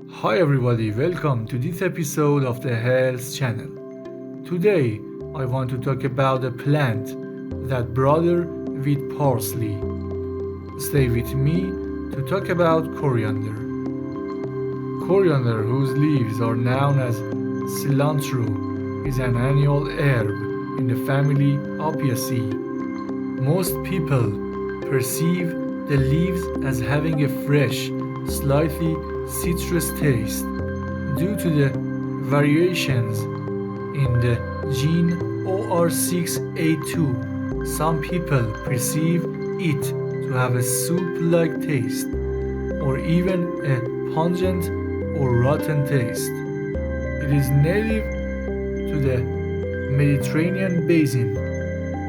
Hi everybody, welcome to this episode of the Health Channel. Today I want to talk about a plant that brother with parsley. Stay with me to talk about coriander. Coriander, whose leaves are known as cilantro, is an annual herb in the family Apiaceae. Most people perceive the leaves as having a fresh, slightly citrus taste due to the variations in the gene OR6A2. Some people perceive it to have a soup-like taste or even a pungent or rotten taste. It is native to the Mediterranean basin.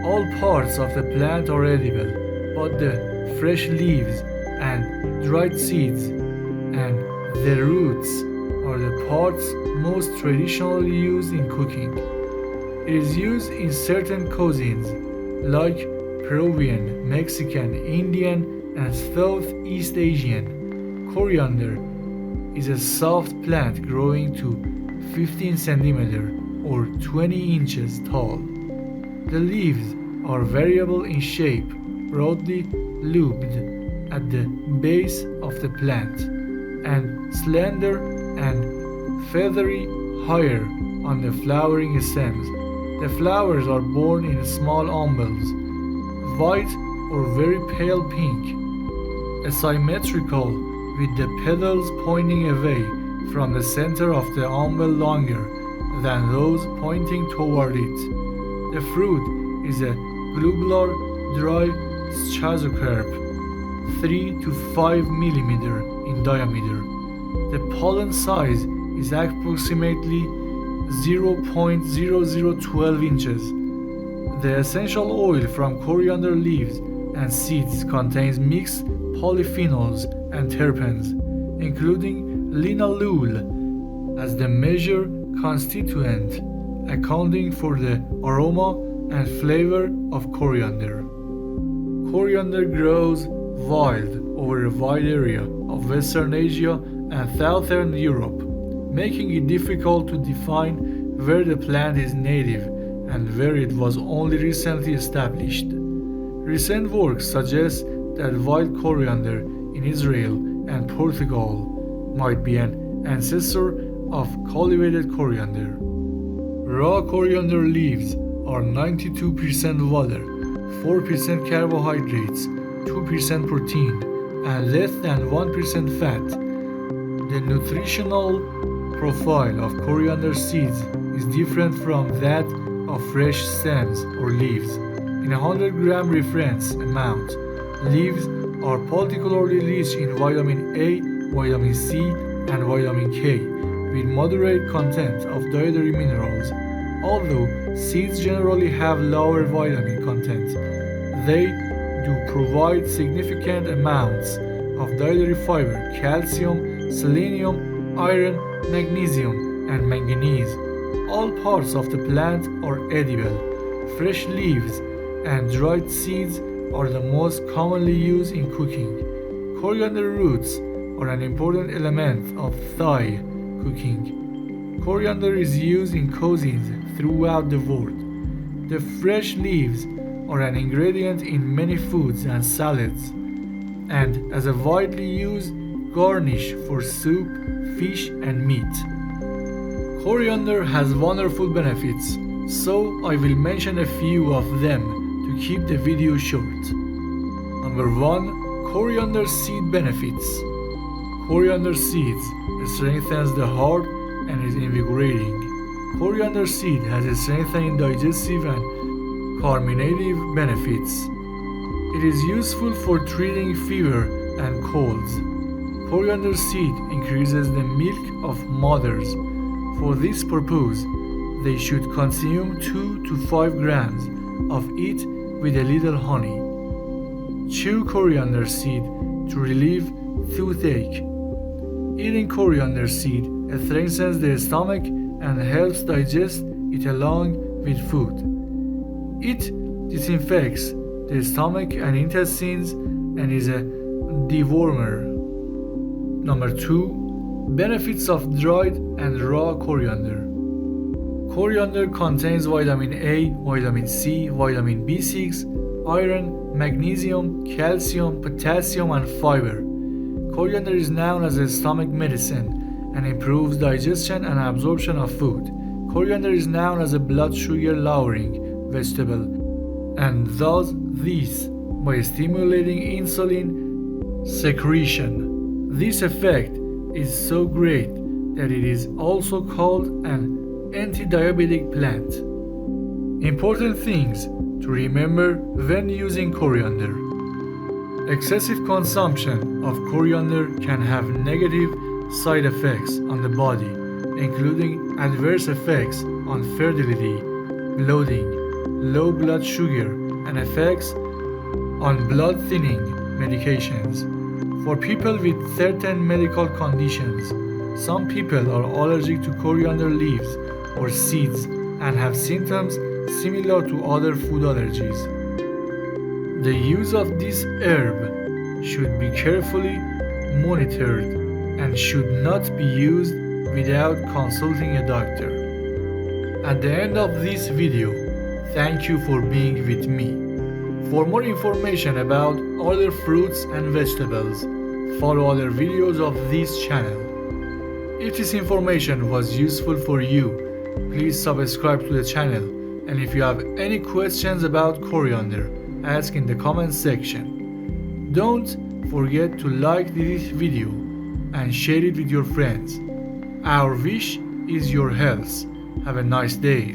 All parts of the plant are edible, but the fresh leaves and dried seeds and the roots are the parts most traditionally used in cooking. It is used in certain cuisines like Peruvian, Mexican, Indian, and Southeast Asian. Coriander is a soft plant growing to 15 centimeters or 20 inches tall. The leaves are variable in shape, broadly lobed at the base of the plant, and slender and feathery higher on the flowering stems. The flowers are borne in small umbels, white or very pale pink, asymmetrical, with the petals pointing away from the center of the umbel longer than those pointing toward it. The fruit is a globular, dry schizocarp, 3 to 5 millimeters in diameter. The pollen size is approximately 0.0012 inches. The essential oil from coriander leaves and seeds contains mixed polyphenols and terpenes, including linalool as the major constituent, accounting for the aroma and flavor of coriander. Coriander grows wild over a wide area of Western Asia and Southern Europe, making it difficult to define where the plant is native and where it was only recently established. Recent work suggests that wild coriander in Israel and Portugal might be an ancestor of cultivated coriander. Raw coriander leaves are 92% water, 4% carbohydrates, 2% protein, and less than 1% fat. The nutritional profile of coriander seeds is different from that of fresh stems or leaves. In a 100-gram reference amount, leaves are particularly rich in vitamin A, vitamin C, and vitamin K, with moderate content of dietary minerals. Although seeds generally have lower vitamin content, they do provide significant amounts of dietary fiber, calcium, selenium, iron, magnesium, and manganese. All parts of the plant are edible. Fresh leaves and dried seeds are the most commonly used in cooking. Coriander roots are an important element of Thai cooking. Coriander is used in cuisines throughout the world. The fresh leaves are an ingredient in many foods and salads, and as a widely used garnish for soup, fish, and meat. Coriander has wonderful benefits, so I will mention a few of them to keep the video short. Number 1. Coriander seed benefits. Coriander seeds strengthens the heart and is invigorating. Coriander seed has a strengthening digestive and carminative benefits. It is useful for treating fever and colds. Coriander seed increases the milk of mothers. For this purpose, they should consume 2 to 5 grams of it with a little honey. Chew coriander seed to relieve toothache. Eating coriander seed strengthens the stomach and helps digest it along with food. It disinfects the stomach and intestines and is a dewormer. Number 2. Benefits of dried and raw coriander. Coriander contains vitamin A, vitamin C, vitamin B6, iron, magnesium, calcium, potassium, and fiber. Coriander is known as a stomach medicine and improves digestion and absorption of food. Coriander is known as a blood sugar lowering vegetable and does this by stimulating insulin secretion. This effect is so great that it is also called an anti-diabetic plant. Important things to remember when using coriander. Excessive consumption of coriander can have negative side effects on the body, including adverse effects on fertility, bloating, low blood sugar, and effects on blood thinning medications. For people with certain medical conditions, some people are allergic to coriander leaves or seeds and have symptoms similar to other food allergies. The use of this herb should be carefully monitored and should not be used without consulting a doctor. At the end of this video, thank you for being with me. For more information about other fruits and vegetables, follow other videos of this channel. If this information was useful for you, please subscribe to the channel, and if you have any questions about coriander, ask in the comment section. Don't forget to like this video and share it with your friends. Our wish is your health. Have a nice day.